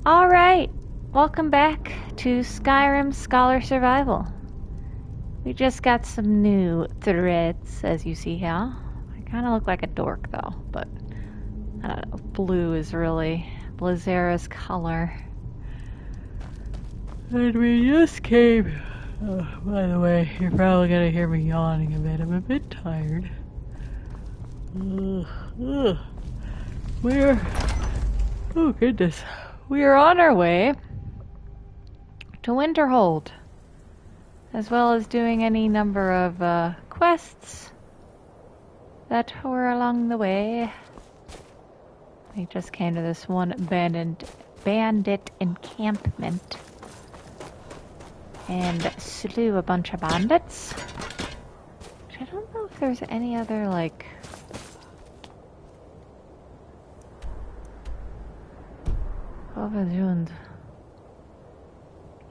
Alright, welcome back to Skyrim Survival. We just got some new threads, as you see here. I kind of look like a dork though, but I don't know, blue is really Blizzara's color. And we just came... Oh, by the way, you're probably gonna hear me yawning a bit. I'm a bit tired. We're... Oh goodness. We are on our way to Winterhold, as well as doing any number of quests that were along the way. We just came to this one bandit encampment and slew a bunch of bandits. Which I don't know if there's any other, like... Yeah,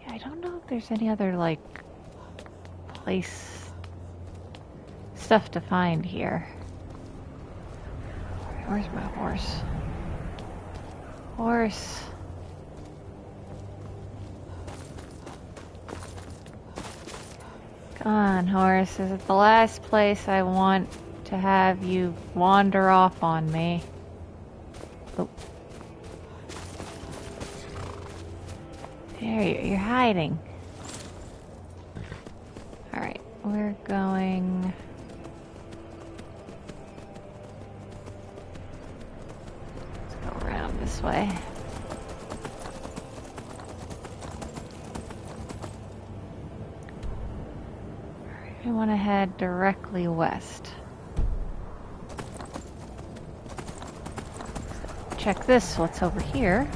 I don't know if there's any other, like, place... stuff to find here. Where's my horse? Horse. Come on, horse. This is the last place I want to have you wander off on me. Oh. There you're hiding. Alright, we're going... Let's go around this way. I want to head directly west. Check this, what's over here?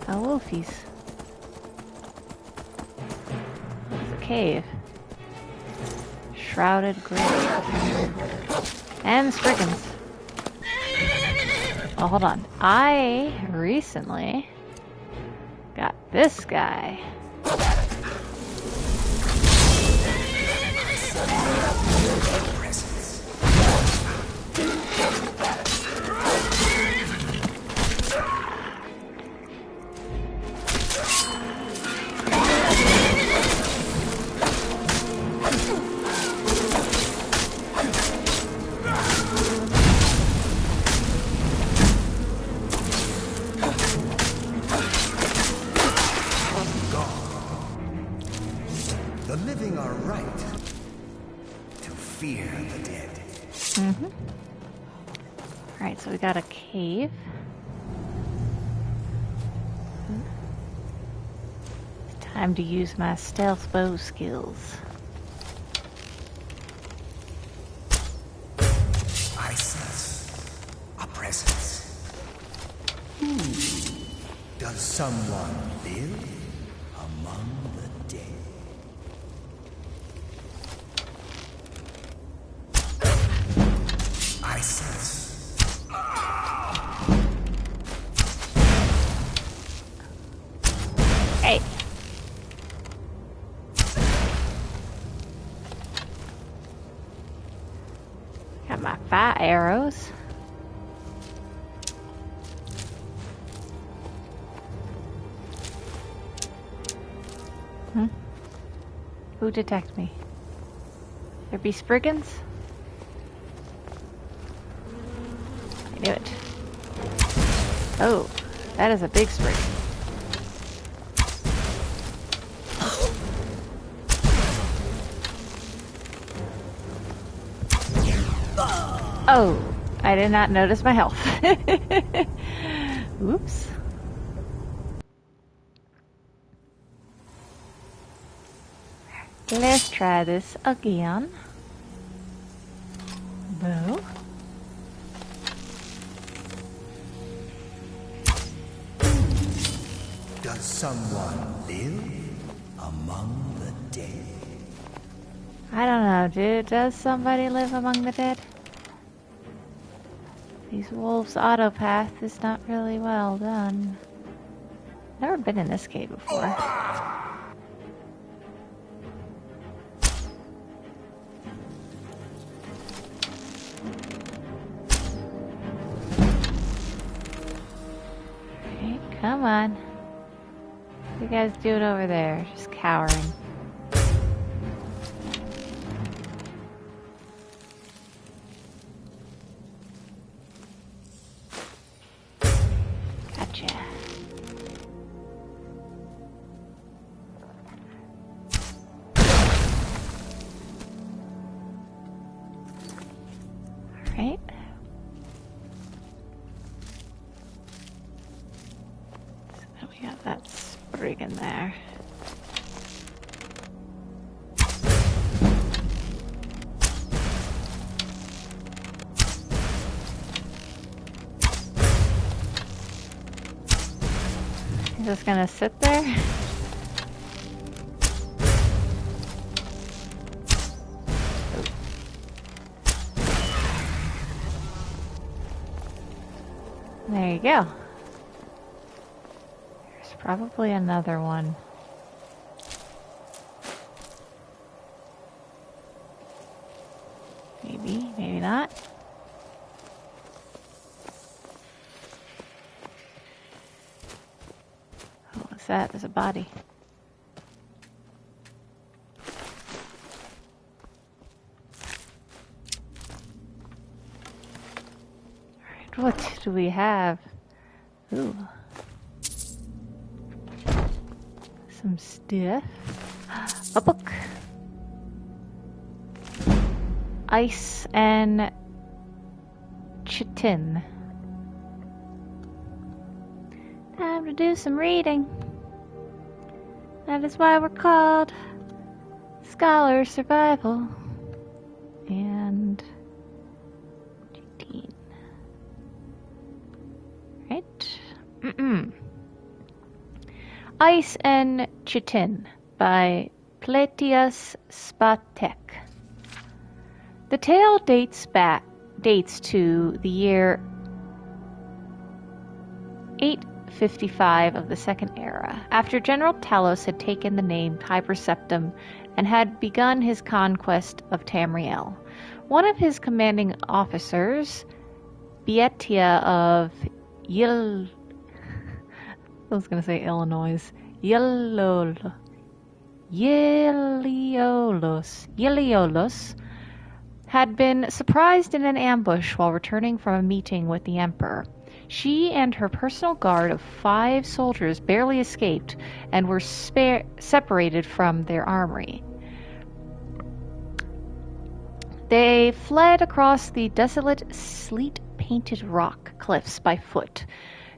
Oh, wolfies. There's a cave. Shrouded grave. And spriggans. Oh, hold on. I recently got this guy. The living are right to fear the dead. Mm-hmm. Alright, so we got a cave. It's time to use my stealth bow skills. I sense a presence. Does someone live among the dead? I sense. Hey! Got my fire arrows. Who detected me? There be spriggans? I knew it. Oh, that is a big spriggan. Oh, I did not notice my health. Oops. Let's try this again. Bow. Does someone live among the dead? I don't know, dude. Does somebody live among the dead? These wolves' autopath is not really well done. Never been in this cave before. Okay, Come on. What you guys doing over there? Just cowering. Gotcha. Alright. So we got that sprig in there. Is this gonna sit there? There you go. There's probably another one. Maybe, maybe not. Oh, what's that? There's a body. Alright, what do we have? Ooh. Some stuff. A book. Ice and chitin. Time to do some reading. That is why we're called Skyrim Survival and chitin. Right? Ice and Chitin by Pletius Spatek. The tale dates to the year 855 of the Second Era, after General Talos had taken the name Hyperseptum and had begun his conquest of Tamriel. One of his commanding officers, Beatia of I was going to say Illinois. Yeliolos had been surprised in an ambush while returning from a meeting with the Emperor. She and her personal guard of 5 soldiers barely escaped and were separated from their armory. They fled across the desolate, sleet-painted rock cliffs by foot.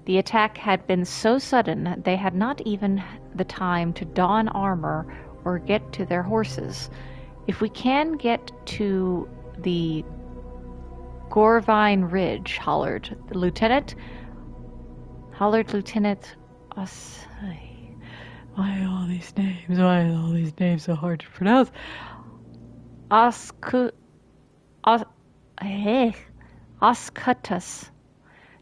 The attack had been so sudden they had not even the time to don armor or get to their horses. If we can get to the Gorvine Ridge, hollered Lieutenant why are all these names? Why are all these names so hard to pronounce? Oscutus,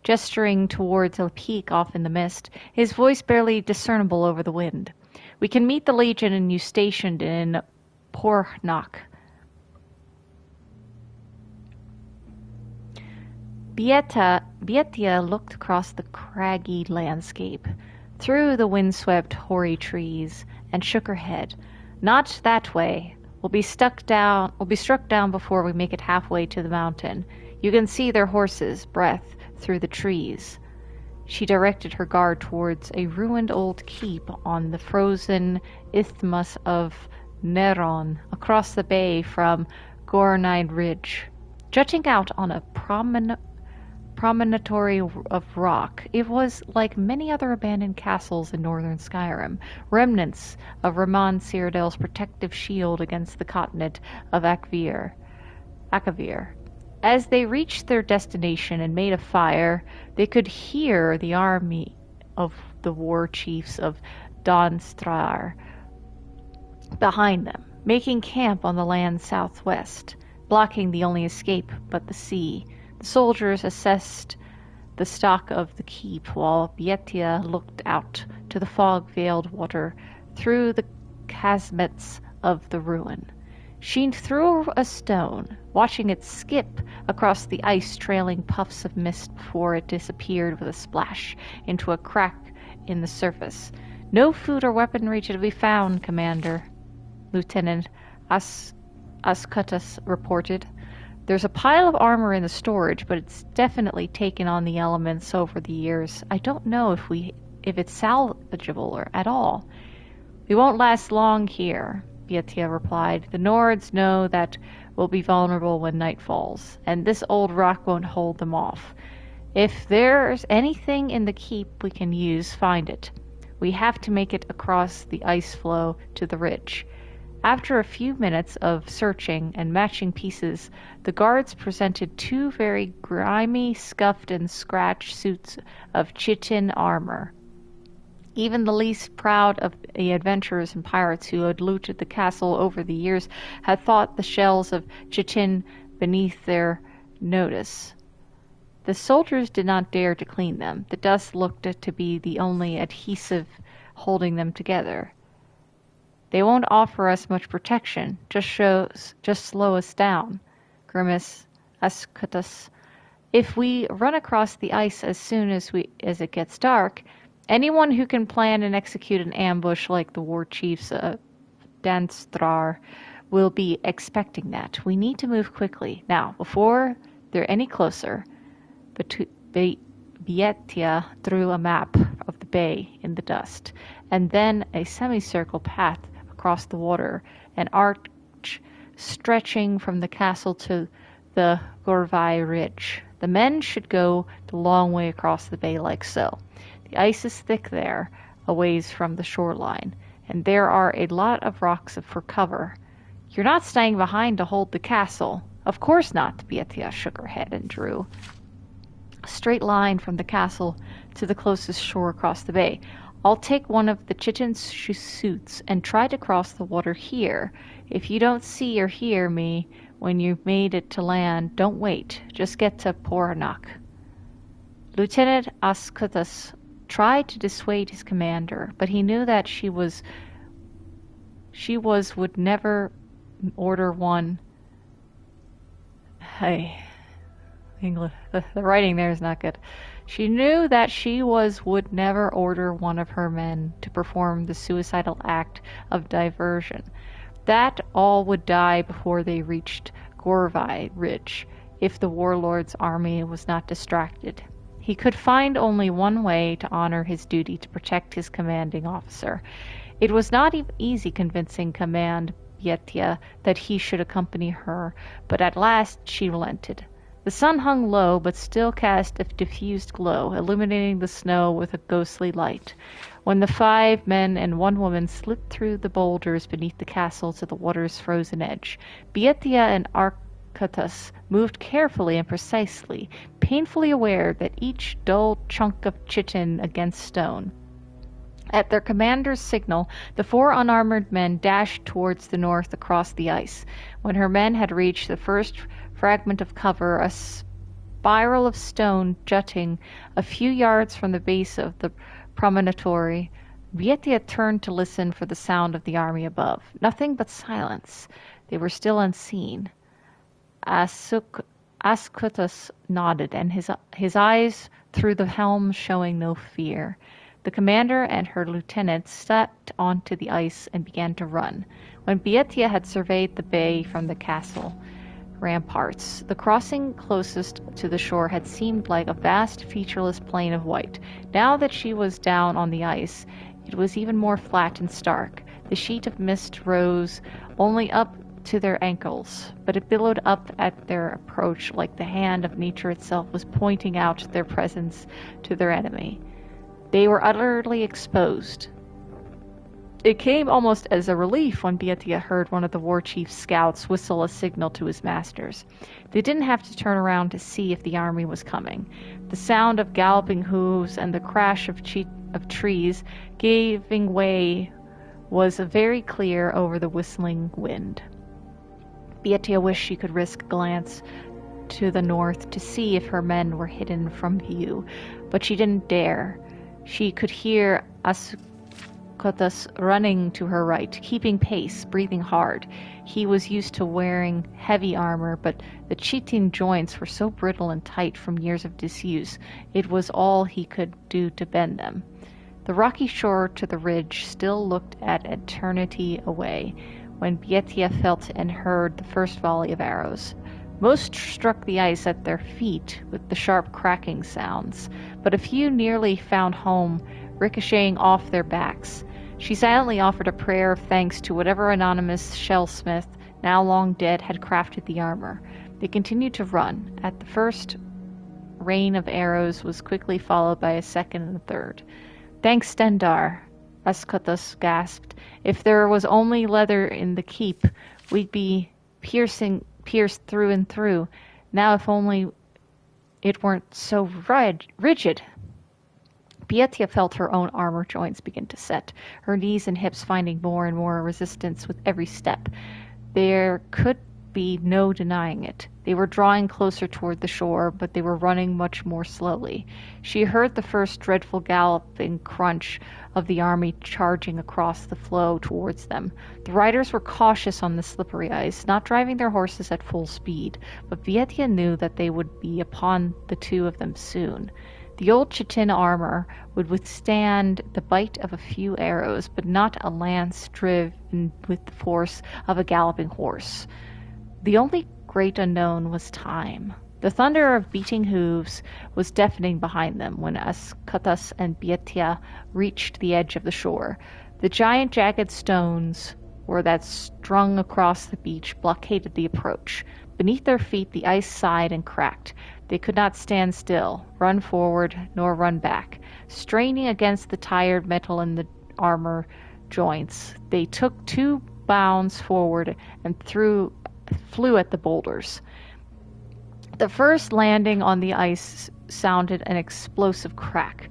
gesturing towards a peak off in the mist, his voice barely discernible over the wind. We can meet the Legion and you stationed in Pornok. Beatia looked across the craggy landscape, through the windswept, hoary trees, and shook her head. Not that way. We'll be struck down before we make it halfway to the mountain. You can see their horses' breath through the trees. She directed her guard towards a ruined old keep on the frozen isthmus of Neron, across the bay from Gornine Ridge. Jutting out on a promontory of rock, it was like many other abandoned castles in northern Skyrim, remnants of Ramon Cyrodiil's protective shield against the continent of Akavir. As they reached their destination and made a fire, they could hear the army of the war chiefs of Donstrar behind them, making camp on the land southwest, blocking the only escape but the sea. The soldiers assessed the stock of the keep while Beatia looked out to the fog-veiled water through the chasmets of the ruin. She threw a stone, watching it skip across the ice, trailing puffs of mist before it disappeared with a splash into a crack in the surface. No food or weaponry to be found, Commander, Lieutenant Ascutus reported. There's a pile of armor in the storage, but it's definitely taken on the elements over the years. I don't know if it's salvageable or at all. We won't last long here, Bietia replied. The Nords know that we'll be vulnerable when night falls, and this old rock won't hold them off. If there's anything in the keep we can use, find it. We have to make it across the ice floe to the ridge. After a few minutes of searching and matching pieces, the guards presented two very grimy, scuffed, and scratched suits of chitin armor. Even the least proud of the adventurers and pirates who had looted the castle over the years had thought the shells of chitin beneath their notice. The soldiers did not dare to clean them. The dust looked to be the only adhesive holding them together. They won't offer us much protection, just slow us down, grimaced Ascutus. If we run across the ice as soon as it gets dark, anyone who can plan and execute an ambush like the war chiefs of Danstrar will be expecting that. We need to move quickly. Now, before they're any closer, Bietia drew a map of the bay in the dust, and then a semicircle path across the water, an arch stretching from the castle to the Gorvai Ridge. The men should go the long way across the bay like so. The ice is thick there, a ways from the shoreline, and there are a lot of rocks for cover. You're not staying behind to hold the castle. Of course not, Bietia shook her head and drew a straight line from the castle to the closest shore across the bay. I'll take one of the chitin suits and try to cross the water here. If you don't see or hear me when you've made it to land, don't wait. Just get to Poranak. Lieutenant Ascutus tried to dissuade his commander, but he knew that she would never order one. Hey, English. The writing there is not good. She knew that would never order one of her men to perform the suicidal act of diversion. That all would die before they reached Gorvai Ridge, if the warlord's army was not distracted. He could find only one way to honor his duty to protect his commanding officer. It was not easy convincing Command Bietia that he should accompany her, but at last she relented. The sun hung low, but still cast a diffused glow, illuminating the snow with a ghostly light. When the 5 men and 1 woman slipped through the boulders beneath the castle to the water's frozen edge, Bietia and Arcutus moved carefully and precisely, painfully aware that each dull chunk of chitin against stone. At their commander's signal, the 4 unarmored men dashed towards the north across the ice. When her men had reached the first fragment of cover, a spiral of stone jutting a few yards from the base of the promontory, Bietia turned to listen for the sound of the army above. Nothing but silence. They were still unseen. Ascutus nodded, and his eyes through the helm showing no fear. The commander and her lieutenant stepped onto the ice and began to run. When Bietia had surveyed the bay from the castle ramparts, the crossing closest to the shore had seemed like a vast, featureless plain of white. Now that she was down on the ice, it was even more flat and stark. The sheet of mist rose only up to their ankles, but it billowed up at their approach like the hand of nature itself was pointing out their presence to their enemy. They were utterly exposed. It came almost as a relief when Bietia heard one of the war chief's scouts whistle a signal to his masters. They didn't have to turn around to see if the army was coming. The sound of galloping hooves and the crash of trees giving way was very clear over the whistling wind. Bietia wished she could risk a glance to the north to see if her men were hidden from view, but she didn't dare. She could hear Ascutus running to her right, keeping pace, breathing hard. He was used to wearing heavy armor, but the chitin joints were so brittle and tight from years of disuse, it was all he could do to bend them. The rocky shore to the ridge still looked at eternity away when Bietia felt and heard the first volley of arrows. Most struck the ice at their feet with the sharp cracking sounds, but a few nearly found home, ricocheting off their backs. She silently offered a prayer of thanks to whatever anonymous shellsmith, now long dead, had crafted the armor. They continued to run. At the first rain of arrows was quickly followed by a second and a third. "Thanks, Stendar," Ascutus gasped. "If there was only leather in the keep, we'd be pierced through and through. Now if only it weren't so rigid." Bietia felt her own armor joints begin to set, her knees and hips finding more and more resistance with every step. There could be no denying it. They were drawing closer toward the shore, but they were running much more slowly. She heard the first dreadful galloping crunch of the army charging across the floe towards them. The riders were cautious on the slippery ice, not driving their horses at full speed, but Vietia knew that they would be upon the two of them soon. The old chitin armor would withstand the bite of a few arrows, but not a lance driven with the force of a galloping horse. The only great unknown was time. The thunder of beating hooves was deafening behind them when Ascutus and Bietia reached the edge of the shore. The giant jagged stones that strung across the beach blockaded the approach. Beneath their feet the ice sighed and cracked. They could not stand still, run forward, nor run back. Straining against the tired metal in the armor joints, they took 2 bounds forward and flew at the boulders. The first landing on the ice sounded an explosive crack.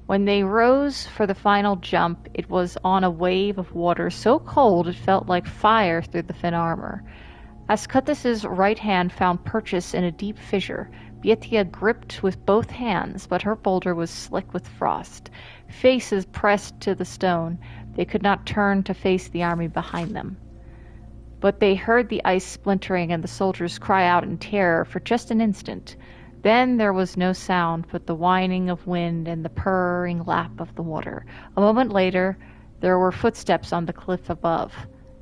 When they rose for the final jump, it was on a wave of water so cold it felt like fire through the thin armor. Ascutus's right hand found purchase in a deep fissure. Bietia gripped with both hands, but her boulder was slick with frost. Faces pressed to the stone. They could not turn to face the army behind them. But they heard the ice splintering and the soldiers cry out in terror for just an instant. Then there was no sound but the whining of wind and the purring lap of the water. A moment later, there were footsteps on the cliff above.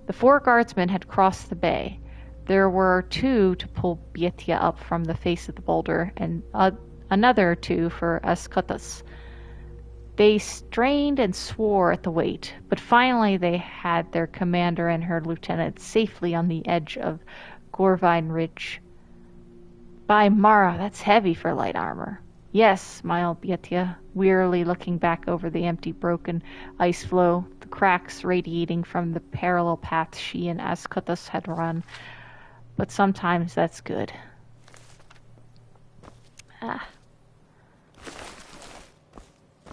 The 4 guardsmen had crossed the bay. There were 2 to pull Bietia up from the face of the boulder, and another 2 for Ascutus. They strained and swore at the weight, but finally they had their commander and her lieutenant safely on the edge of Gorvine Ridge. "By Mara, that's heavy for light armor." "Yes," smiled Bietia, wearily looking back over the empty, broken ice floe, the cracks radiating from the parallel paths she and Ascutus had run. "But sometimes that's good."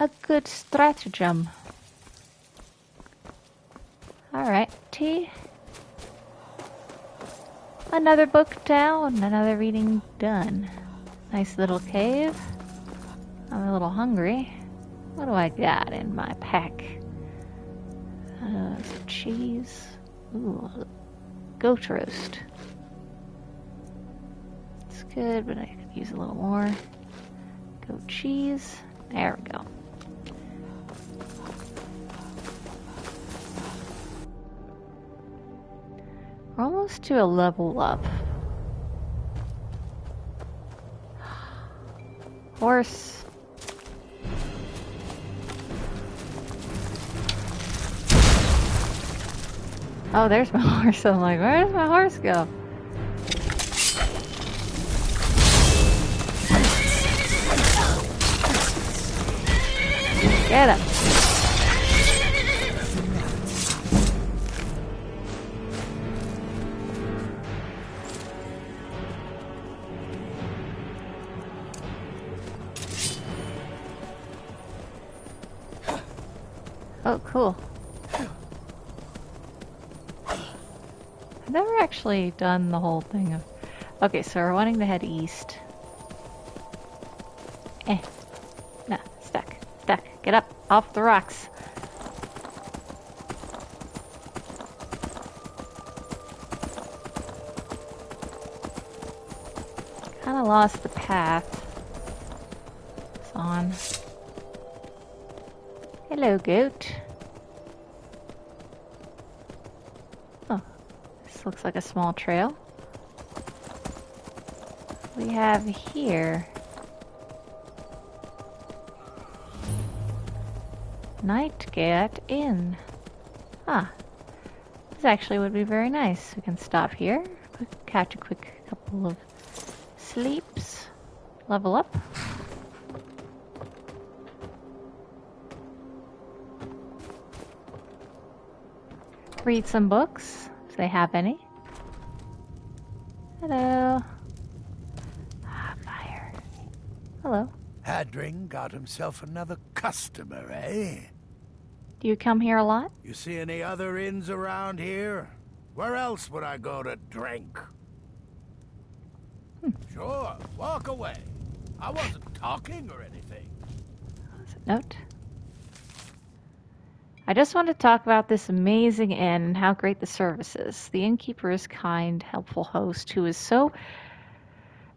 A good stratagem. Alright, T. Another book down, another reading done. Nice little cave. I'm a little hungry. What do I got in my pack? Some cheese. Ooh, goat roast. It's good, but I could use a little more. Goat cheese. There we go. We're almost to a level up. Horse. Oh, there's my horse. I'm like, where does my horse go? Get him. Oh, cool. I've never actually done the whole thing of... Okay, so we're wanting to head east. No, stuck. Get up, off the rocks. Kinda lost the path. It's on. Hello, goat. Oh, this looks like a small trail. We have here Nightgate Inn. Ah, this actually would be very nice. We can stop here, catch a quick couple of sleeps, level up. Read some books, if they have any. Hello. Ah, fire. Hello. Hadring got himself another customer, eh? Do you come here a lot? You see any other inns around here? Where else would I go to drink? Sure, walk away. I wasn't talking or anything. Note. I just want to talk about this amazing inn and how great the service is. The innkeeper is kind, helpful host who is so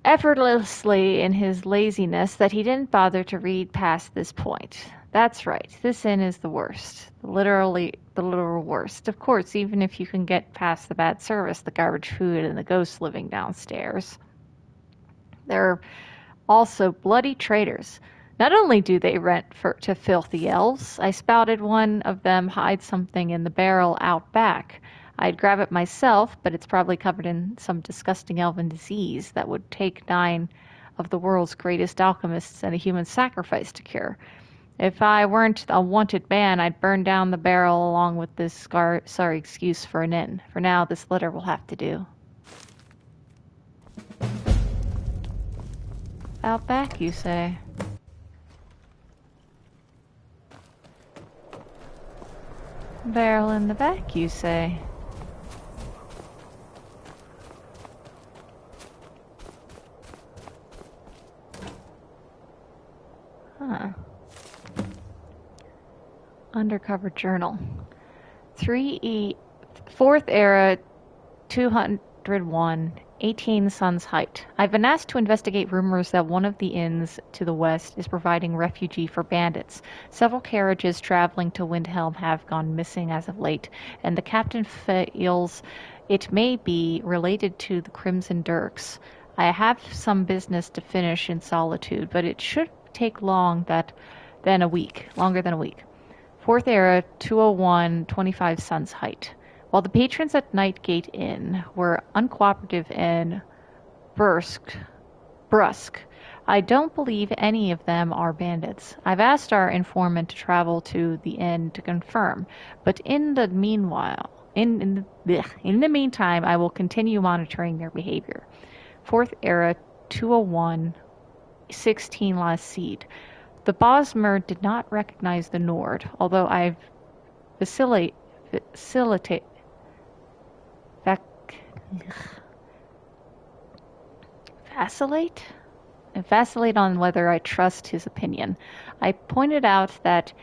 effortlessly in his laziness that he didn't bother to read past this point. That's right, this inn is the worst. Literally the literal worst. Of course, even if you can get past the bad service, the garbage food, and the ghosts living downstairs. There are also bloody traitors. Not only do they rent to filthy elves, I spotted one of them hide something in the barrel out back. I'd grab it myself, but it's probably covered in some disgusting elven disease that would take 9 of the world's greatest alchemists and a human sacrifice to cure. If I weren't a wanted man, I'd burn down the barrel along with this sorry excuse for an inn. For now, this litter will have to do. Out back, you say? Barrel in the back, you say? Huh. Undercover journal. 3E, 4th era, 201, 18 Sun's Height. I've been asked to investigate rumors that one of the inns to the west is providing refugee for bandits. Several carriages traveling to Windhelm have gone missing as of late, and the captain feels it may be related to the Crimson Dirks. I have some business to finish in solitude, but it should take longer than a week. 4th era, 201, 25 Sun's Height. While the patrons at Nightgate Inn were uncooperative and brusque, I don't believe any of them are bandits. I've asked our informant to travel to the inn to confirm, but in the meanwhile, in the meantime, I will continue monitoring their behavior. 4th era, 201, 16 Last Seed. The Bosmer did not recognize the Nord, although I've vacillate on whether I trust his opinion. I pointed out that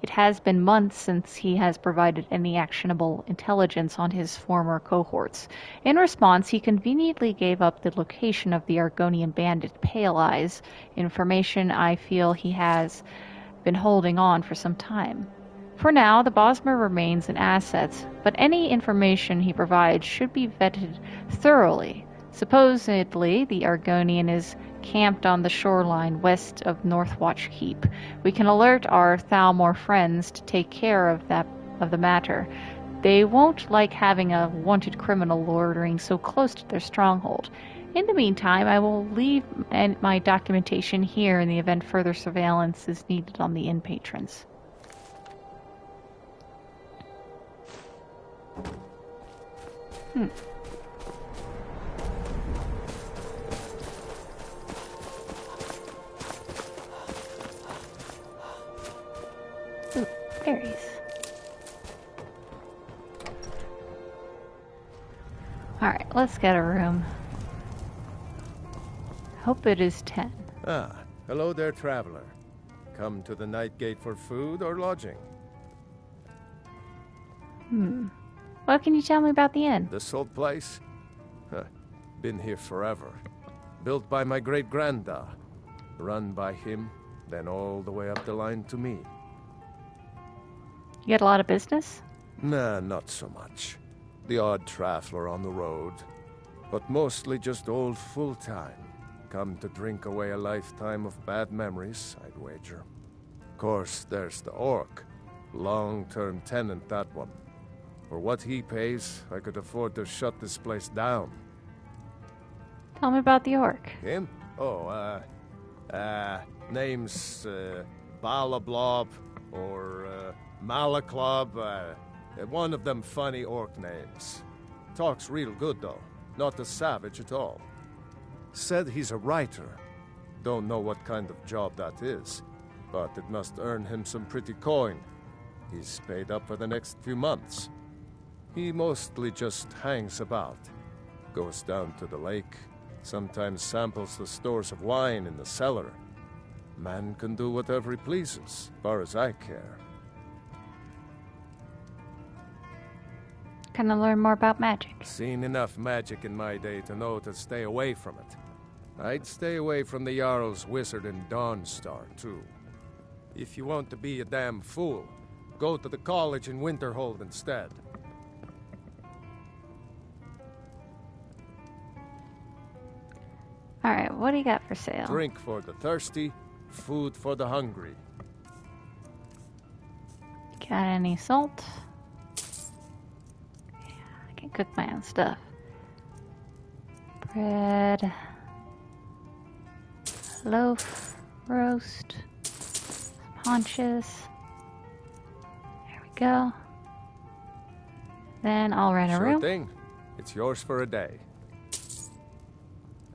it has been months since he has provided any actionable intelligence on his former cohorts. In response, he conveniently gave up the location of the Argonian bandit Pale Eyes, information I feel he has been holding on for some time. For now, the Bosmer remains an asset, but any information he provides should be vetted thoroughly. Supposedly, the Argonian is camped on the shoreline west of Northwatch Keep. We can alert our Thalmor friends to take care of the matter. They won't like having a wanted criminal loitering so close to their stronghold. In the meantime, I will leave my documentation here in the event further surveillance is needed on the inn patrons. Ooh, berries. Alright, let's get a room. Hope it is 10. Ah, hello there, traveler. Come to the Nightgate for food or lodging? What can you tell me about the inn? This old place? Huh, been here forever. Built by my great-granda. Run by him, then all the way up the line to me. You get a lot of business? Nah, not so much. The odd traveler on the road. But mostly just old full-time. Come to drink away a lifetime of bad memories, I'd wager. Of course, there's the orc. Long-term tenant, that one. For what he pays, I could afford to shut this place down. Tell me about the orc. Him? Oh, name's, Balablob, or, Malaclob, one of them funny orc names. Talks real good, though. Not a savage at all. Said he's a writer. Don't know what kind of job that is, but it must earn him some pretty coin. He's paid up for the next few months. He mostly just hangs about. Goes down to the lake, sometimes samples the stores of wine in the cellar. Man can do whatever he pleases, as far as I care. Can I learn more about magic? Seen enough magic in my day to know to stay away from it. I'd stay away from the Jarl's wizard and Dawnstar, too. If you want to be a damn fool, go to the college in Winterhold instead. Alright, what do you got for sale? Drink for the thirsty, food for the hungry. Got any salt? Yeah, I can cook my own stuff. Bread. Loaf. Roast. Haunches. There we go. Then I'll rent a Sure room. thing. It's yours for a day.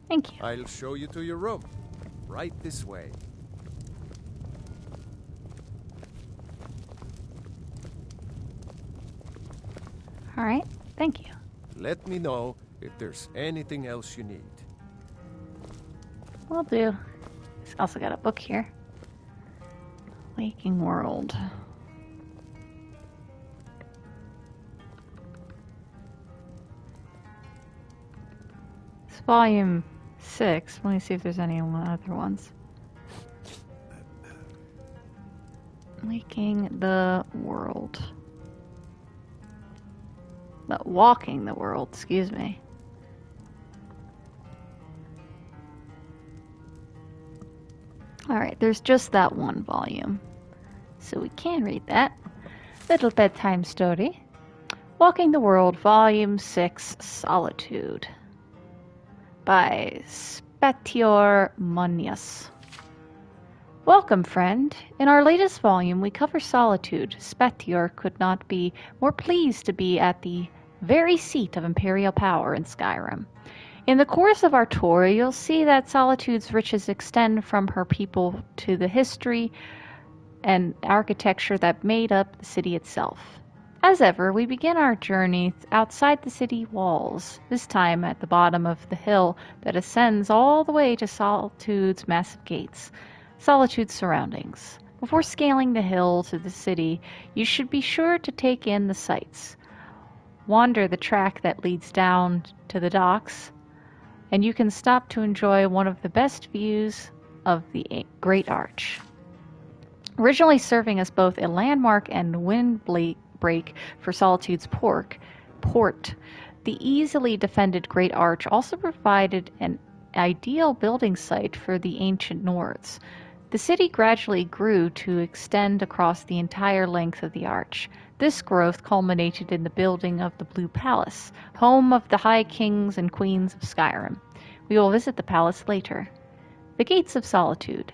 Thank you. I'll show you to your room. Right this way. Alright, thank you. Let me know if there's anything else you need. Will do. It's also got a book here. Waking World. It's volume 6. Let me see if there's any other ones. Waking the World. Walking the World, excuse me. Alright, there's just that one volume. So we can read that. Little bedtime story. Walking the World, Volume 6, Solitude. By Spatior Munius. Welcome, friend. In our latest volume, we cover solitude. Spatior could not be more pleased to be at the very seat of imperial power in Skyrim. In the course of our tour, you'll see that Solitude's riches extend from her people to the history and architecture that made up the city itself. As ever, we begin our journey outside the city walls, this time at the bottom of the hill that ascends all the way to Solitude's massive gates. Solitude's surroundings. Before scaling the hill to the city, you should be sure to take in the sights. Wander the track that leads down to the docks, and you can stop to enjoy one of the best views of the Great Arch. Originally serving as both a landmark and windbreak for Solitude's port, the easily defended Great Arch also provided an ideal building site for the ancient Nords. The city gradually grew to extend across the entire length of the arch. This growth culminated in the building of the Blue Palace, home of the High Kings and Queens of Skyrim. We will visit the palace later. The Gates of Solitude.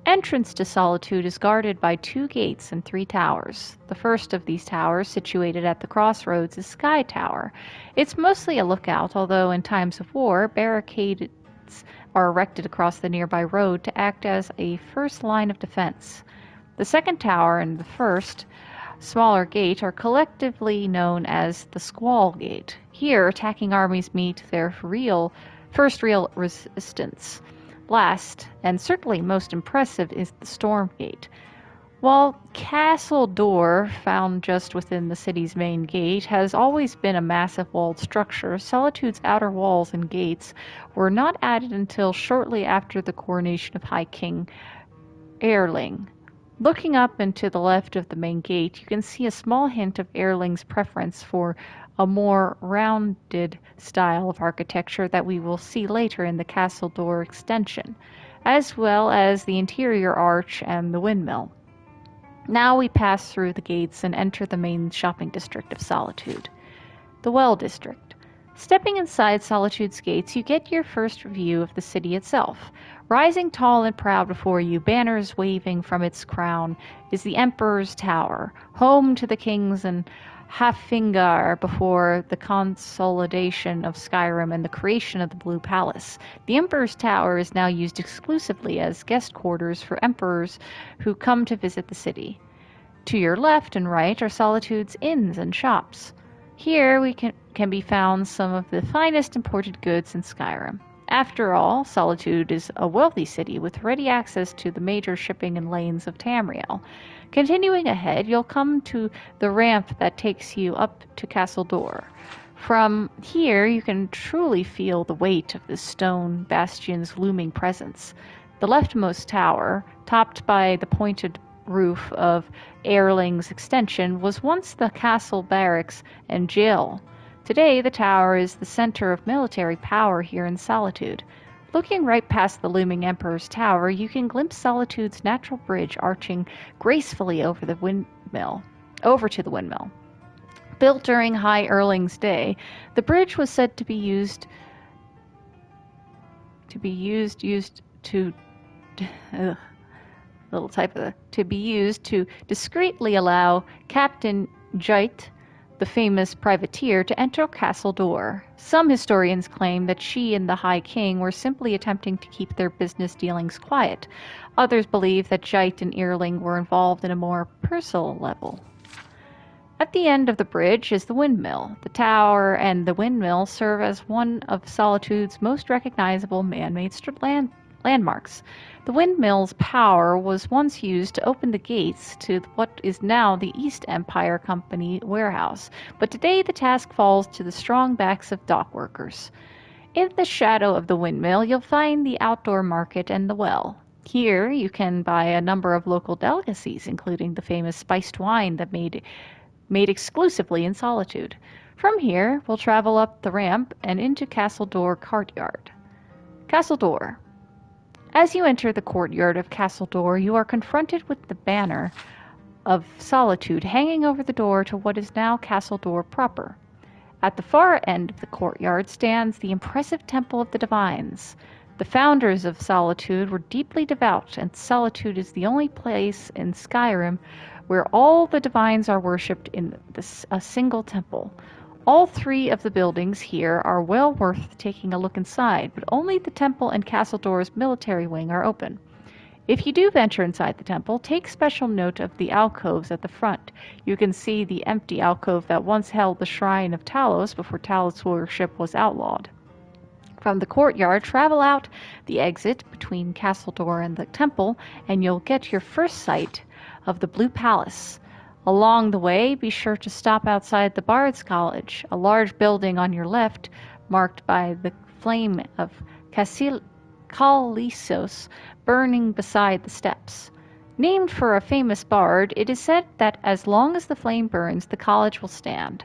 Entrance to Solitude is guarded by 2 gates and 3 towers. The first of these towers, situated at the crossroads, is Sky Tower. It's mostly a lookout, although in times of war, barricades are erected across the nearby road to act as a first line of defense. The second tower and the first, smaller gate are collectively known as the Squall Gate. Here, attacking armies meet their first real resistance. Last, and certainly most impressive, is the Storm Gate. While Castle Door, found just within the city's main gate, has always been a massive walled structure, Solitude's outer walls and gates were not added until shortly after the coronation of High King Erling. Looking up and to the left of the main gate, you can see a small hint of Erling's preference for a more rounded style of architecture that we will see later in the castle door extension, as well as the interior arch and the windmill. Now we pass through the gates and enter the main shopping district of Solitude, the Well District. Stepping inside Solitude's gates, you get your first view of the city itself. Rising tall and proud before you, banners waving from its crown, is the Emperor's Tower, home to the kings and Hafingar before the consolidation of Skyrim and the creation of the Blue Palace. The Emperor's Tower is now used exclusively as guest quarters for emperors who come to visit the city. To your left and right are Solitude's inns and shops. Here we can be found some of the finest imported goods in Skyrim. After all, Solitude is a wealthy city with ready access to the major shipping and lanes of Tamriel. Continuing ahead, you'll come to the ramp that takes you up to Castle Door. From here, you can truly feel the weight of the stone bastion's looming presence. The leftmost tower, topped by the pointed roof of Erling's extension, was once the castle barracks and jail. Today, the tower is the center of military power here in Solitude. Looking right past the looming Emperor's Tower, you can glimpse Solitude's natural bridge arching gracefully over to the windmill. Built during High Erling's day, the bridge was said to be used to discreetly allow Captain Jite, the famous privateer, to enter Castle Door. Some historians claim that she and the High King were simply attempting to keep their business dealings quiet. Others believe that Jite and Erling were involved in a more personal level. At the end of the bridge is the windmill. The tower and the windmill serve as one of Solitude's most recognizable man-made landmarks. The windmill's power was once used to open the gates to what is now the East Empire Company warehouse, but today the task falls to the strong backs of dock workers. In the shadow of the windmill, you'll find the outdoor market and the well. Here you can buy a number of local delicacies, including the famous spiced wine that made exclusively in Solitude. From here, we'll travel up the ramp and into Castle Door courtyard. Castle Door. As you enter the courtyard of Castle Door, you are confronted with the banner of Solitude hanging over the door to what is now Castle Door proper. At the far end of the courtyard stands the impressive Temple of the Divines. The founders of Solitude were deeply devout, and Solitude is the only place in Skyrim where all the divines are worshipped in a single temple. All three of the buildings here are well worth taking a look inside, but only the temple and Castle Door's military wing are open. If you do venture inside the temple, take special note of the alcoves at the front. You can see the empty alcove that once held the shrine of Talos before Talos worship was outlawed. From the courtyard, travel out the exit between Castle Door and the temple, and you'll get your first sight of the Blue Palace. Along the way, be sure to stop outside the Bard's College, a large building on your left marked by the flame of Kalisos burning beside the steps. Named for a famous bard, it is said that as long as the flame burns, the college will stand.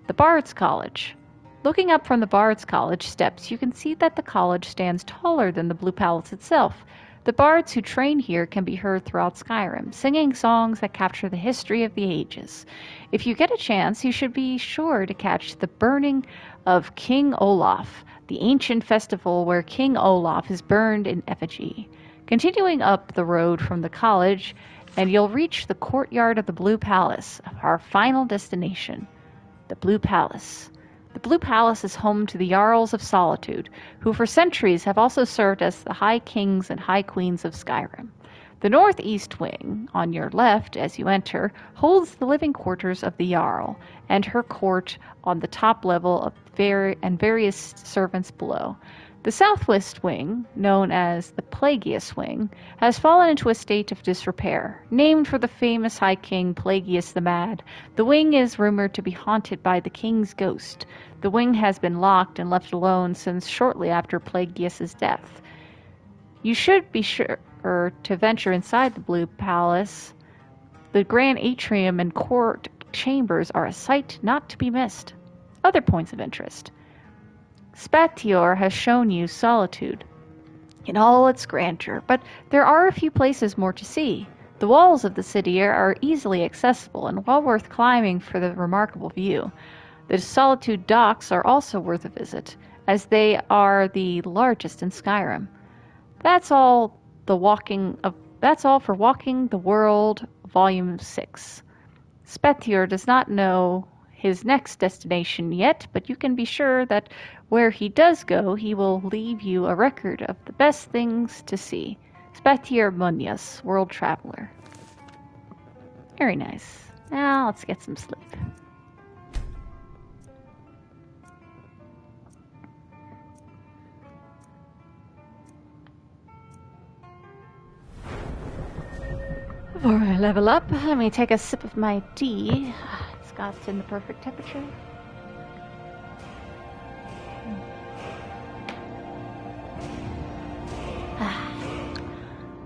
The Bard's College. Looking up from the Bard's College steps, you can see that the college stands taller than the Blue Palace itself. The bards who train here can be heard throughout Skyrim, singing songs that capture the history of the ages. If you get a chance, you should be sure to catch the burning of King Olaf, the ancient festival where King Olaf is burned in effigy. Continuing up the road from the college, and you'll reach the courtyard of the Blue Palace, our final destination, the Blue Palace. The Blue Palace is home to the Jarls of Solitude, who for centuries have also served as the High Kings and High Queens of Skyrim. The northeast wing, on your left as you enter, holds the living quarters of the Jarl and her court on the top level and various servants below. The southwest wing, known as the Plagueis Wing, has fallen into a state of disrepair. Named for the famous High King Plagueis the Mad, the wing is rumored to be haunted by the king's ghost. The wing has been locked and left alone since shortly after Plagueis' death. You should be sure to venture inside the Blue Palace, the Grand Atrium and court chambers are a sight not to be missed. Other points of interest. Spatior has shown you Solitude in all its grandeur, but there are a few places more to see. The walls of the city are easily accessible and well worth climbing for the remarkable view. The Solitude docks are also worth a visit, as they are the largest in Skyrim. That's all for Walking the World, Volume 6. Spetior does not know his next destination yet, but you can be sure that where he does go, he will leave you a record of the best things to see. Spetior Munius, World Traveler. Very nice. Now let's get some sleep. Before I level up, let me take a sip of my tea. It's got in the perfect temperature.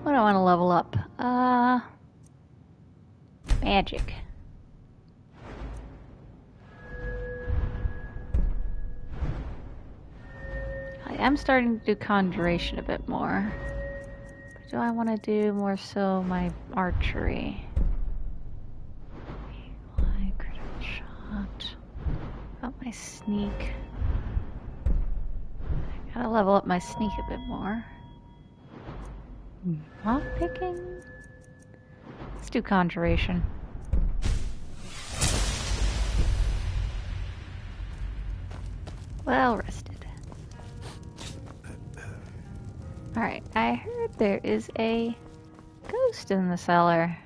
What do I want to level up? Magic. I am starting to do conjuration a bit more. But do I want to do more so my archery? Critical shot. About my sneak. I gotta level up my sneak a bit more. Lock picking? Let's do conjuration. Well rested. Alright, I heard there is a ghost in the cellar.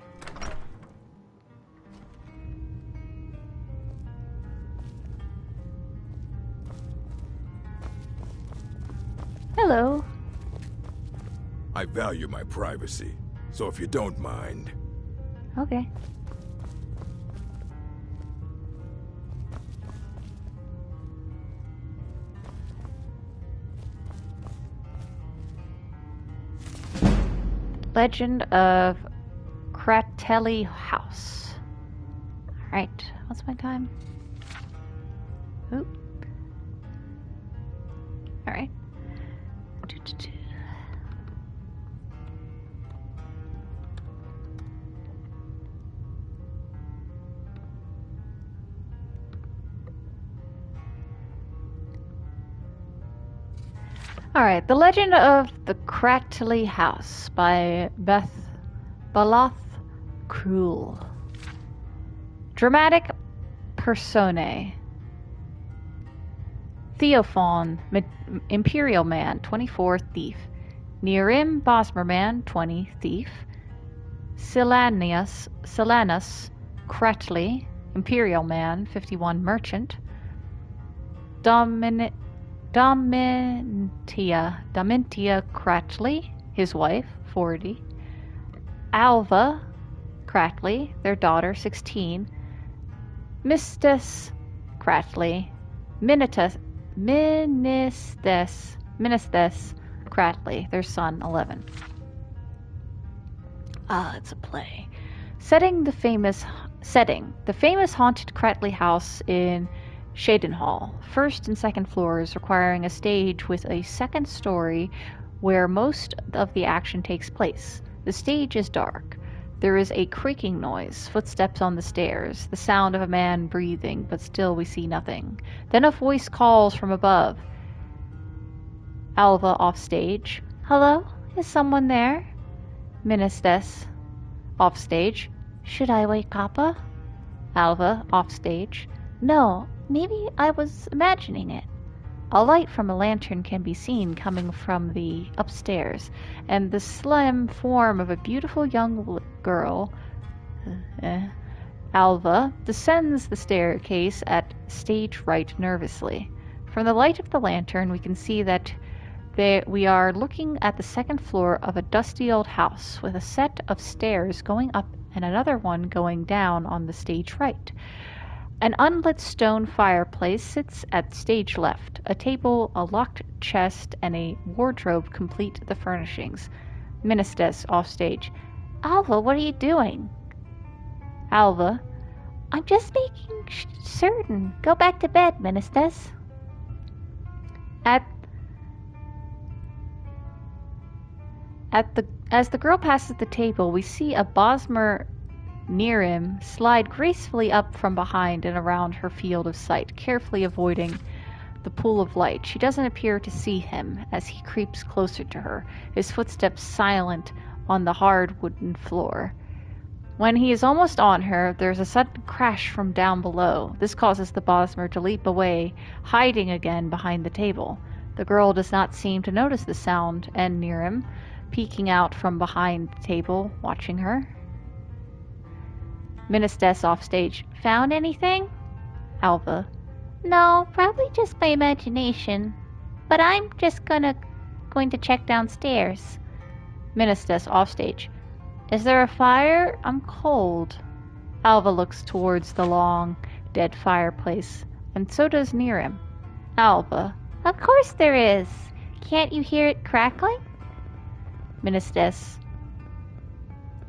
Hello. I value my privacy, so if you don't mind. Okay. Legend of Cratelli House. Alright, what's my time? Oop. Alright. Alright, The Legend of the Cratelli House by Baloth Cruel. Dramatic personae. Theophon, Imperial Man, 24, thief. Nearim, Bosmer Man, 20, thief. Silanus, Crately, Imperial Man, 51, merchant. Domintia Crately, his wife, 40. Alva Crately, their daughter, 16. Mistes Crately, Ministes Crately, their son, 11. It's a play. The famous haunted Crately house in Shadenhall, first and second floors requiring a stage with a second story where most of the action takes place. The stage is dark. There is a creaking noise, footsteps on the stairs, the sound of a man breathing, but still we see nothing. Then a voice calls from above. Alva off stage. Hello? Is someone there? Ministes off stage. Should I wake Kappa? Alva off stage. No, maybe I was imagining it. A light from a lantern can be seen coming from the upstairs, and the slim form of a beautiful young girl, Alva, descends the staircase at stage right nervously. From the light of the lantern, we can see that we are looking at the second floor of a dusty old house with a set of stairs going up and another one going down on the stage right. An unlit stone fireplace sits at stage left. A table, a locked chest, and a wardrobe complete the furnishings. Ministers offstage. Alva, what are you doing? Alva. I'm just making certain. Go back to bed, Ministers. As the girl passes the table, we see a Bosmer near him slide gracefully up from behind and around her field of sight, carefully avoiding the pool of light. She doesn't appear to see him as he creeps closer to her, his footsteps silent on the hard wooden floor. When he is almost on her, there's a sudden crash from down below. This causes the Bosmer to leap away, hiding again behind the table. The girl does not seem to notice the sound, and near him, peeking out from behind the table, watching her. Ministess offstage. Found anything? Alva. No, probably just my imagination. But I'm just going to check downstairs. Ministess offstage. Is there a fire? I'm cold. Alva looks towards the long, dead fireplace, and so does Nirim. Alva. Of course there is. Can't you hear it crackling? Ministess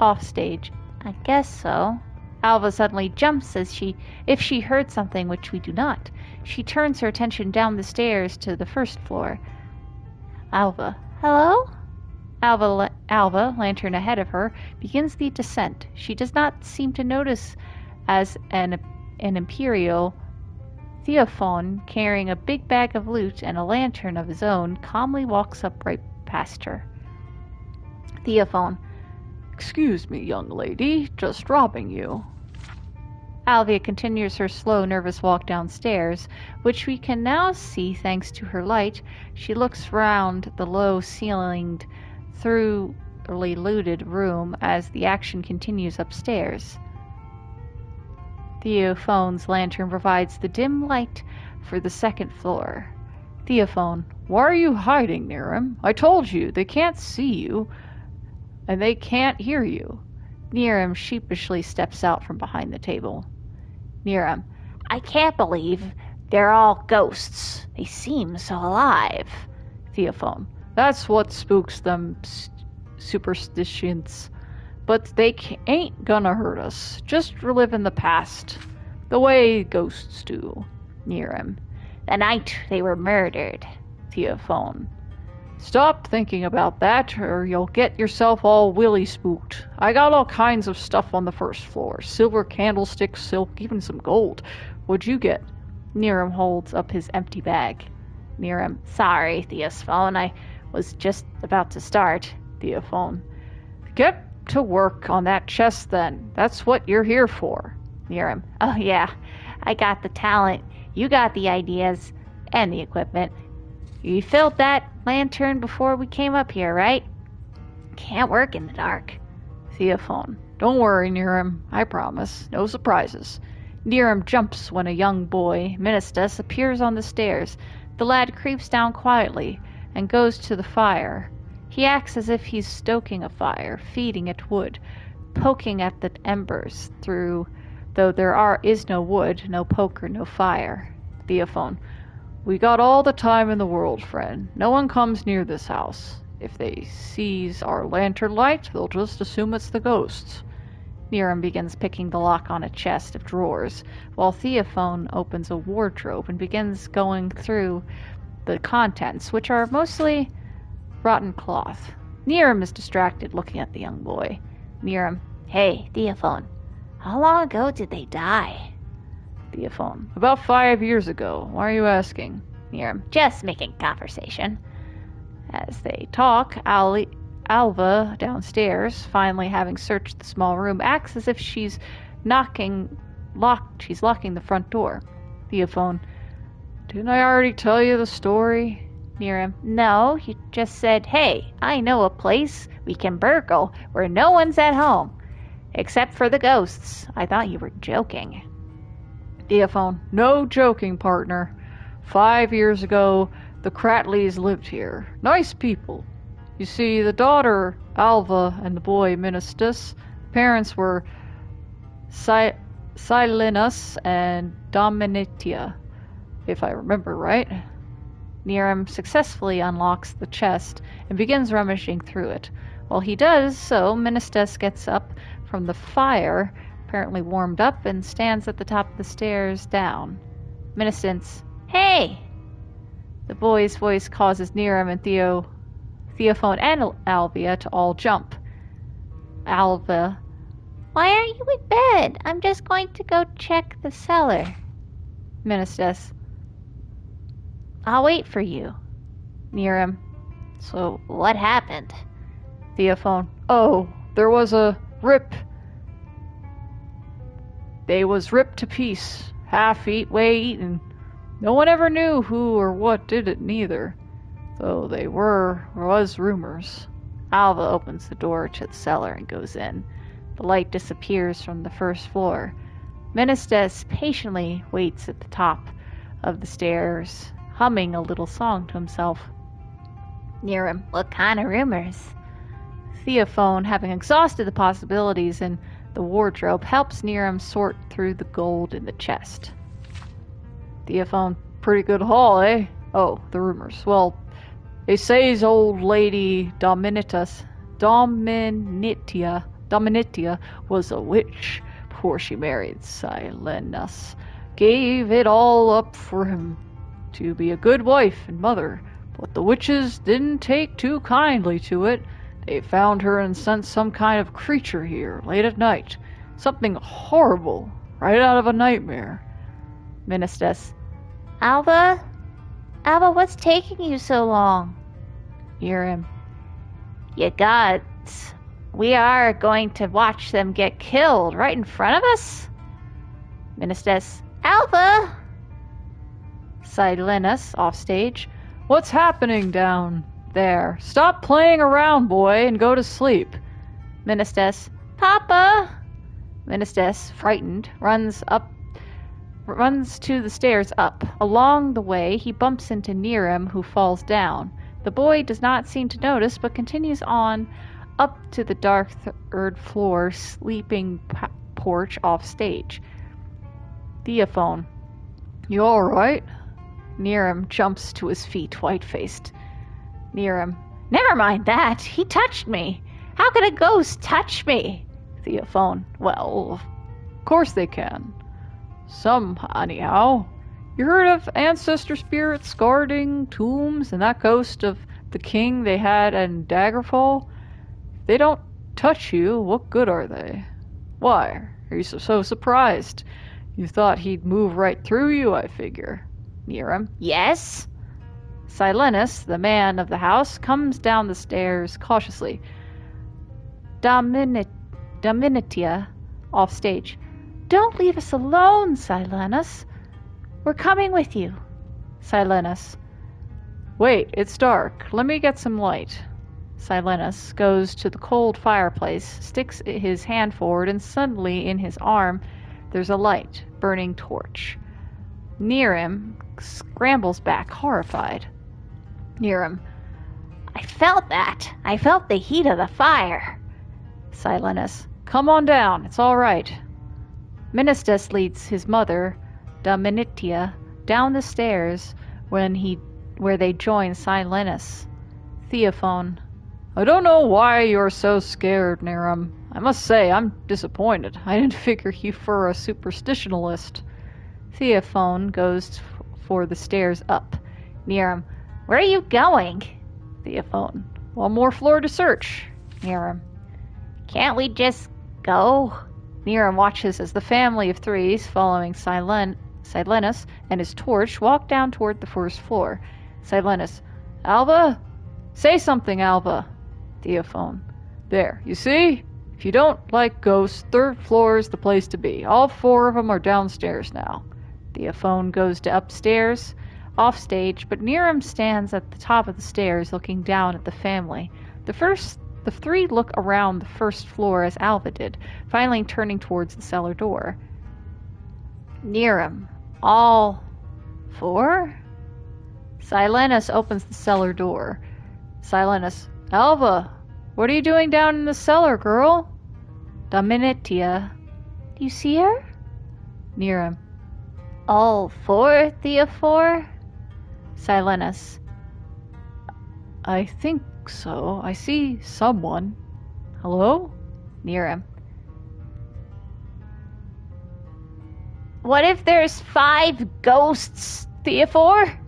offstage. I guess so. Alva suddenly jumps if she heard something, which we do not. She turns her attention down the stairs to the first floor. Alva. Hello? Alva, lantern ahead of her, begins the descent. She does not seem to notice as an Imperial Theophon, carrying a big bag of loot and a lantern of his own, calmly walks up right past her. Theophon. Excuse me, young lady, just robbing you. Alvia continues her slow, nervous walk downstairs, which we can now see thanks to her light. She looks round the low-ceilinged, thoroughly looted room as the action continues upstairs. Theophon's lantern provides the dim light for the second floor. Theophon. Why are you hiding, Nirim? I told you, they can't see you, and they can't hear you. Nirim sheepishly steps out from behind the table. Nirim. I can't believe they're all ghosts. They seem so alive. Theophon. That's what spooks them superstitions. But they ain't gonna hurt us. Just relive in the past. The way ghosts do. Nirim. The night they were murdered. Theophon. Stop thinking about that, or you'll get yourself all willy spooked. I got all kinds of stuff on the first floor. Silver candlesticks, silk, even some gold. What'd you get? Nirim holds up his empty bag. Nirim. Sorry, Theophon. I was just about to start. Theophon. Get to work on that chest then. That's what you're here for. Nirim. Oh yeah, I got the talent. You got the ideas and the equipment. You filled that lantern before we came up here, right? Can't work in the dark. Theophon. Don't worry, Nirim. I promise. No surprises. Nirim jumps when a young boy, Ministus, appears on the stairs. The lad creeps down quietly and goes to the fire. He acts as if he's stoking a fire, feeding it wood, poking at the embers through, though there is no wood, no poker, no fire. Theophon. We got all the time in the world, friend. No one comes near this house. If they sees our lantern light, they'll just assume it's the ghosts. Nirim begins picking the lock on a chest of drawers, while Theophon opens a wardrobe and begins going through the contents, which are mostly rotten cloth. Nirim is distracted, looking at the young boy. Nirim. Hey, Theophon. How long ago did they die? Theophon. About 5 years ago. Why are you asking? Nirim. Just making conversation. As they talk, Alva, downstairs, finally having searched the small room, acts as if she's locking the front door. Theophon. Didn't I already tell you the story? Nirim. No, you just said, hey, I know a place we can burgle where no one's at home. Except for the ghosts. I thought you were joking. Theophon. No joking, partner. 5 years ago, the Cratleys lived here. Nice people. You see, the daughter, Alva, and the boy, Ministus, parents were Silenus and Dominitia, if I remember right. Nirim successfully unlocks the chest and begins rummaging through it. While he does so, Ministes gets up from the fire, apparently warmed up, and stands at the top of the stairs down. Ministes, hey! The boy's voice causes Niram and Theophone and Alvia to all jump. Alva, why aren't you in bed? I'm just going to go check the cellar. Ministes, I'll wait for you. Niram, so what happened? Theophone, oh, there was a rip. They was ripped to piece, half-way eaten. No one ever knew who or what did it neither, though was rumors. Alva opens the door to the cellar and goes in. The light disappears from the first floor. Ministes patiently waits at the top of the stairs, humming a little song to himself. Niram, what kind of rumors? Theophone, having exhausted the possibilities in the wardrobe, helps Niram sort through the gold in the chest. Theophone, pretty good haul, eh? Oh, the rumors. Well, they say's old lady Dominitia was a witch before she married Silenus. Gave it all up for him to be a good wife and mother, but the witches didn't take too kindly to it. They found her and sent some kind of creature here late at night. Something horrible, right out of a nightmare. Ministes, Alva, what's taking you so long? Niram, you gods, we are going to watch them get killed right in front of us? Ministes, Alva! Silenus, offstage, what's happening down there? Stop playing around, boy, and go to sleep. Ministes, Papa! Ministes, frightened, runs to the stairs up. Along the way, he bumps into Niram, who falls down. The boy does not seem to notice, but continues on up to the dark third floor sleeping porch off stage. Theophone, you alright? Niram jumps to his feet, white-faced. Niram, never mind that. He touched me. How could a ghost touch me? Theophone, well, of course they can. Some, anyhow. You heard of ancestor spirits guarding tombs and that ghost of the king they had in Daggerfall? If they don't touch you, what good are they? Why, are you so surprised? You thought he'd move right through you, I figure. Niram, yes? Silenus, the man of the house, comes down the stairs cautiously. Dominitia, off stage. Don't leave us alone, Silenus. We're coming with you. Silenus. Wait, it's dark. Let me get some light. Silenus goes to the cold fireplace, sticks his hand forward, and suddenly in his arm there's a light, burning torch. Niram scrambles back, horrified. Niram. I felt that. I felt the heat of the fire. Silenus. Come on down. It's all right. Ministes leads his mother, Dominitia, down the stairs where they join Silenus. Theophone. I don't know why you're so scared, Niram. I must say, I'm disappointed. I didn't figure you for a superstitionalist. Theophone goes for the stairs up. Niram. Where are you going? Theophone. One more floor to search. Niram. Can't we just go? Niram watches as the family of threes, following Silenus and his torch, walk down toward the first floor. Silenus. Alva? Say something, Alva. Theophone. There, you see? If you don't like ghosts, third floor is the place to be. All four of them are downstairs now. Theophone goes to upstairs, off stage, but Niram stands at the top of the stairs looking down at the family. The three look around the first floor as Alva did, finally turning towards the cellar door. Niram. All four? Silenus opens the cellar door. Silenus. Alva, what are you doing down in the cellar, girl? Dominitia. Do you see her? Niram. All four, Theophore? Silenus. I think so. I see someone. Hello? Near him. What if there's 5 ghosts, Theophor?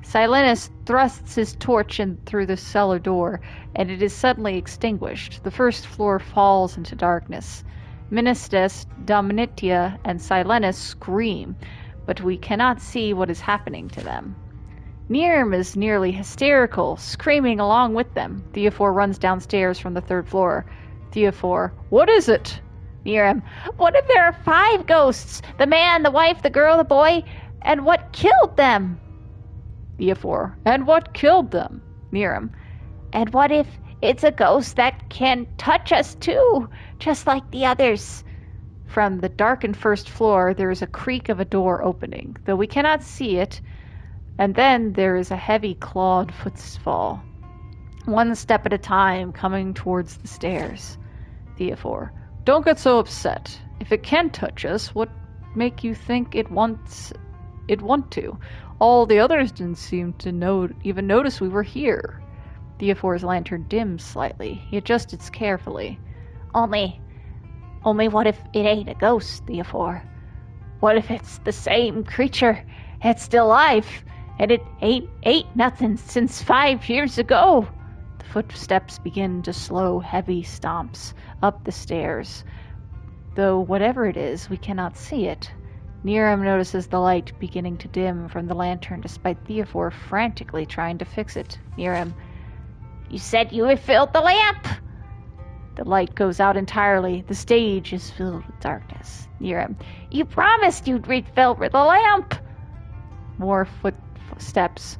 Silenus thrusts his torch in through the cellar door, and it is suddenly extinguished. The first floor falls into darkness. Ministes, Dominitia, and Silenus scream, but we cannot see what is happening to them. Nirm is nearly hysterical, screaming along with them. Theophor runs downstairs from the 3rd floor. Theophor, what is it? Nirm, what if there are 5 ghosts? The man, the wife, the girl, the boy, and what killed them? Theophor, and what killed them? Nirm, and what if it's a ghost that can touch us too, just like the others? From the darkened 1st floor, there is a creak of a door opening, though we cannot see it, and then there is a heavy clawed footfall, 1 step at a time, coming towards the stairs. Theophor, don't get so upset. If it can touch us, what make you think it want to? All the others didn't seem to even notice we were here. Theophor's lantern dims slightly. He adjusts it carefully. Only what if it ain't a ghost, Theophor? What if it's the same creature? It's still alive, and it ain't ate nothing since 5 years ago. The footsteps begin to slow, heavy stomps up the stairs. Though whatever it is, we cannot see it. Nirm notices the light beginning to dim from the lantern despite Theophor frantically trying to fix it. Nirm, you said you refilled the lamp! The light goes out entirely. The stage is filled with darkness. Nirm, you promised you'd refill the lamp! More footsteps.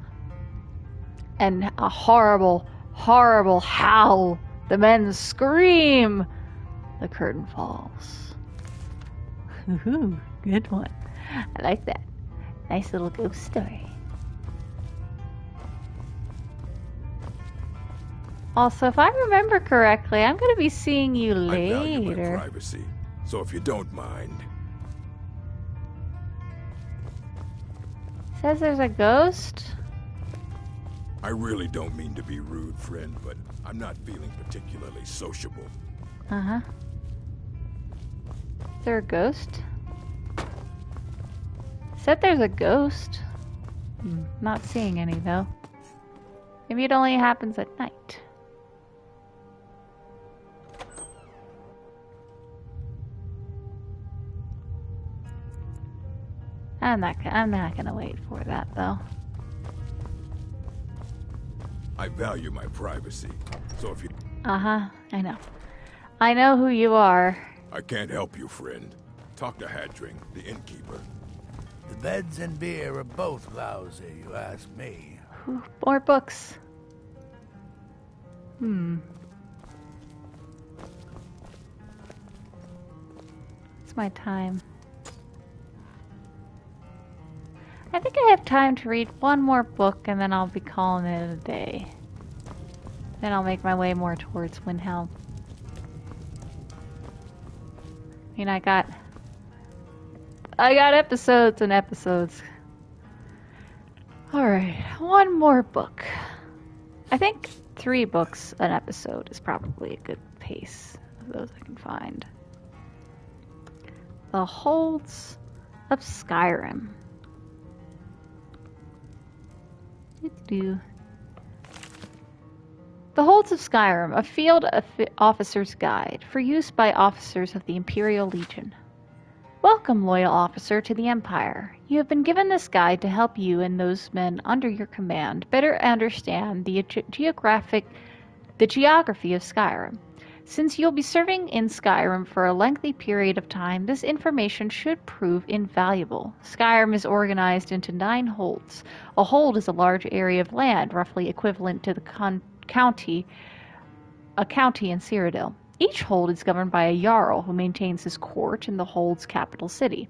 And a horrible, horrible howl. The men scream. The curtain falls. Ooh, good one. I like that. Nice little ghost story. Also, if I remember correctly, I'm going to be seeing you later. I value my privacy, so if you don't mind. Says there's a ghost? I really don't mean to be rude, friend, but I'm not feeling particularly sociable. Uh-huh. Is there a ghost? Said there's a ghost. Not seeing any, though. Maybe it only happens at night. I'm not gonna wait for that, though. I value my privacy, so if you... Uh-huh, I know. I know who you are. I can't help you, friend. Talk to Hadring, the innkeeper. The beds and beer are both lousy, you ask me. Ooh, more books. It's my time. I think I have time to read one more book and then I'll be calling it a day. Then I'll make my way more towards Windhelm. I mean, I got episodes and episodes. Alright, one more book. I think 3 books an episode is probably a good pace of those I can find. The Holds of Skyrim. The Holds of Skyrim, a field officer's guide for use by officers of the Imperial Legion. Welcome, loyal officer, to the Empire. You have been given this guide to help you and those men under your command better understand the geography of Skyrim. Since you'll be serving in Skyrim for a lengthy period of time, this information should prove invaluable. Skyrim is organized into 9 holds. A hold is a large area of land, roughly equivalent to the county in Cyrodiil. Each hold is governed by a Jarl who maintains his court in the hold's capital city.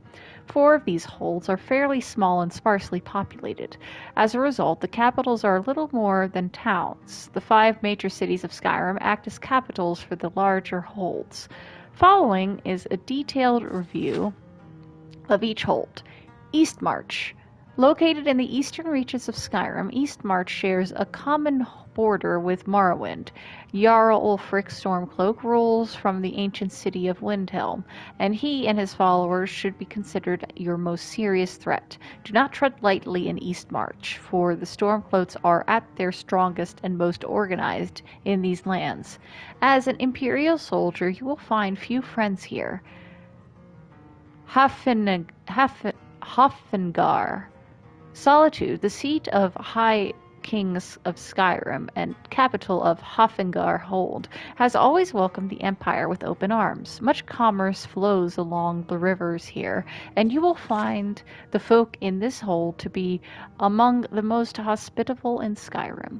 4 of these holds are fairly small and sparsely populated. As a result, the capitals are little more than towns. The 5 major cities of Skyrim act as capitals for the larger holds. Following is a detailed review of each hold. Eastmarch, Located in the eastern reaches of Skyrim, Eastmarch shares a common border with Morrowind. Jarl Ulfric Stormcloak rules from the ancient city of Windhelm, and he and his followers should be considered your most serious threat. Do not tread lightly in Eastmarch, for the Stormcloaks are at their strongest and most organized in these lands. As an Imperial soldier, you will find few friends here. Hafengar. Solitude, the seat of High Kings of Skyrim and capital of Hafengar Hold, has always welcomed the Empire with open arms. Much commerce flows along the rivers here, and you will find the folk in this hold to be among the most hospitable in Skyrim.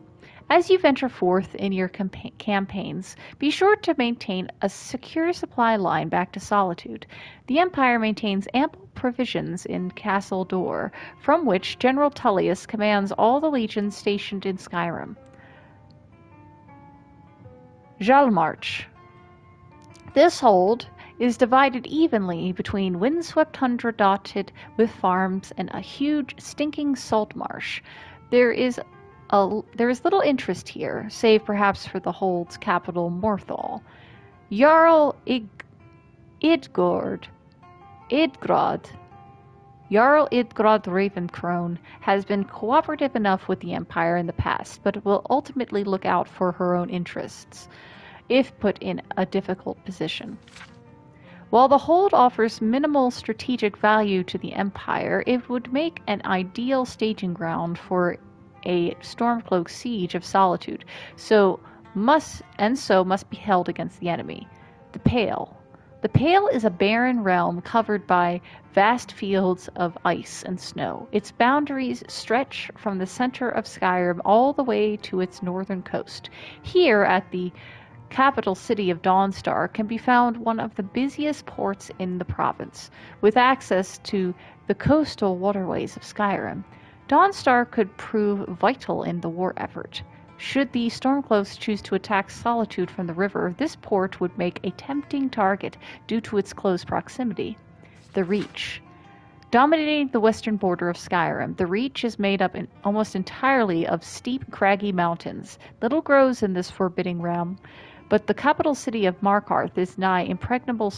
As you venture forth in your campaigns, be sure to maintain a secure supply line back to Solitude. The Empire maintains ample provisions in Castle Door, from which General Tullius commands all the legions stationed in Skyrim. Jalmarch. This hold is divided evenly between windswept tundra dotted with farms and a huge, stinking salt marsh. There is little interest here, save perhaps for the hold's capital, Morthal. Jarl Idgrod Ravencrone has been cooperative enough with the Empire in the past, but will ultimately look out for her own interests, if put in a difficult position. While the hold offers minimal strategic value to the Empire, it would make an ideal staging ground for a Stormcloak siege of Solitude, so must be held against the enemy. The Pale. The Pale is a barren realm covered by vast fields of ice and snow. Its boundaries stretch from the center of Skyrim all the way to its northern coast. Here, at the capital city of Dawnstar, can be found one of the busiest ports in the province, with access to the coastal waterways of Skyrim. Dawnstar could prove vital in the war effort. Should the Stormcloaks choose to attack Solitude from the river, this port would make a tempting target due to its close proximity. The Reach. Dominating the western border of Skyrim, the Reach is made up almost entirely of steep, craggy mountains. Little grows in this forbidding realm, but the capital city of Markarth is a nigh impregnable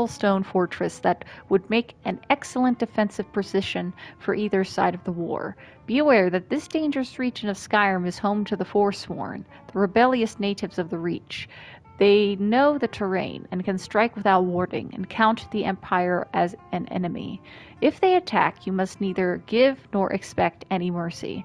stone fortress that would make an excellent defensive position for either side of the war. Be aware that this dangerous region of Skyrim is home to the Forsworn, the rebellious natives of the Reach. They know the terrain and can strike without warning and count the Empire as an enemy. If they attack, you must neither give nor expect any mercy.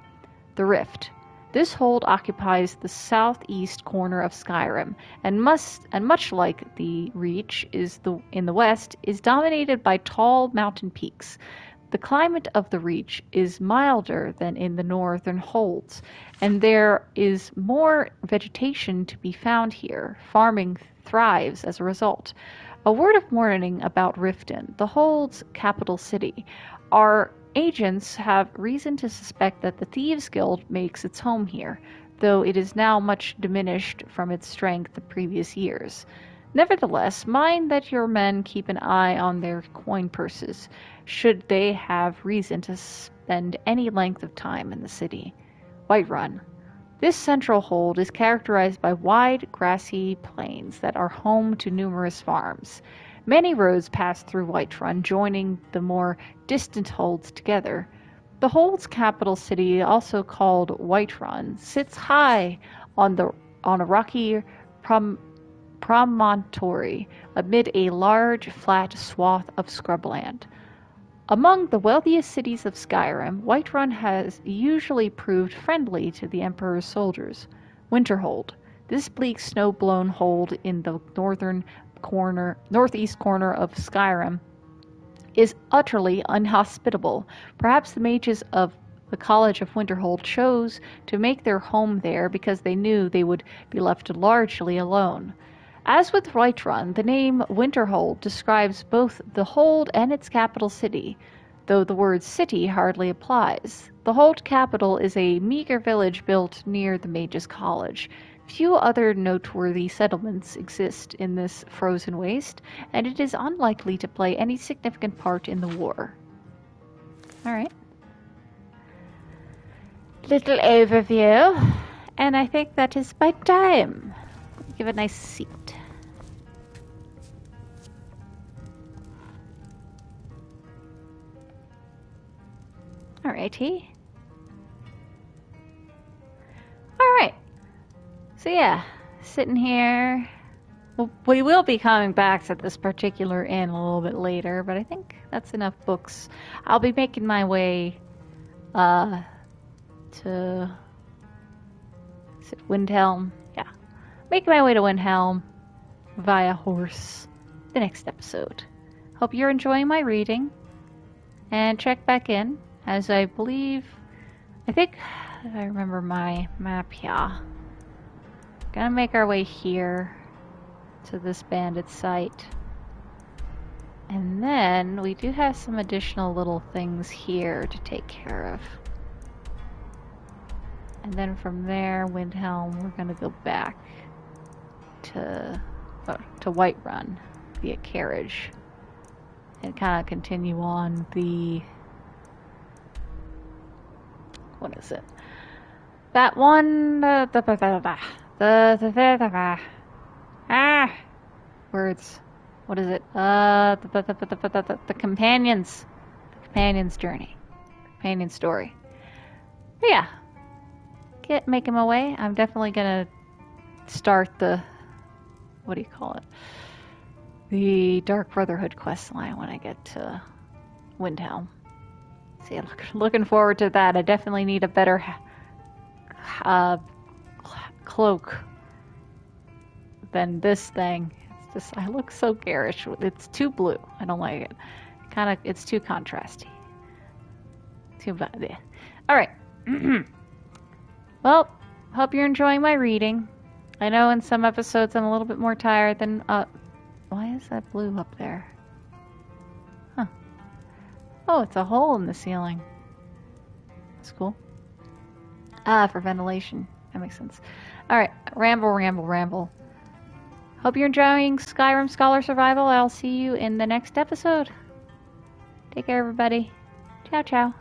The Rift. This hold occupies the southeast corner of Skyrim, and much like the Reach in the west, is dominated by tall mountain peaks. The climate of the Reach is milder than in the northern holds, and there is more vegetation to be found here. Farming thrives as a result. A word of warning about Riften, the hold's capital city. Our agents have reason to suspect that the Thieves' Guild makes its home here, though it is now much diminished from its strength the previous years. Nevertheless, mind that your men keep an eye on their coin purses, should they have reason to spend any length of time in the city. Whiterun. This central hold is characterized by wide, grassy plains that are home to numerous farms. Many roads pass through Whiterun, joining the more distant holds together. The hold's capital city, also called Whiterun, sits high on a rocky promontory amid a large, flat swath of scrubland. Among the wealthiest cities of Skyrim, Whiterun has usually proved friendly to the Emperor's soldiers. Winterhold. This bleak, snow-blown hold in the northeast corner of Skyrim is utterly unhospitable. Perhaps the mages of the College of Winterhold chose to make their home there because they knew they would be left largely alone. As with Whiterun, the name Winterhold describes both the hold and its capital city, though the word city hardly applies. The hold capital is a meager village built near the Mages' College. Few other noteworthy settlements exist in this frozen waste, and it is unlikely to play any significant part in the war. Alright. Little overview. And I think that is my time. Give it a nice seat. Alrighty. Alright. So yeah, sitting here. Well, we will be coming back to this particular inn a little bit later, but I think that's enough books. I'll be making my way to... Is it Windhelm? Yeah. Making my way to Windhelm via horse the next episode. Hope you're enjoying my reading. And check back in, as I believe... I think I remember my map here. Gonna make our way here to this bandit site. And then we do have some additional little things here to take care of. And then from there, Windhelm, we're gonna go back to Whiterun via carriage. And kind of continue on the... What is it? That one... Words. What is it? The companions. The companion's journey. Companion story. But yeah. Making my way. I'm definitely gonna start the... What do you call it? The Dark Brotherhood quest line when I get to Windhelm. See, looking forward to that. I definitely need a better cloak than this thing. It's just, I look so garish. It's too blue. I don't like it. It's too contrasty. Too bad. Yeah. Alright. Well, hope you're enjoying my reading. I know in some episodes I'm a little bit more tired than... why is that blue up there? Huh. Oh, it's a hole in the ceiling. That's cool. Ah, for ventilation. That makes sense. Alright, ramble. Hope you're enjoying Skyrim Survival. I'll see you in the next episode. Take care, everybody. Ciao, ciao.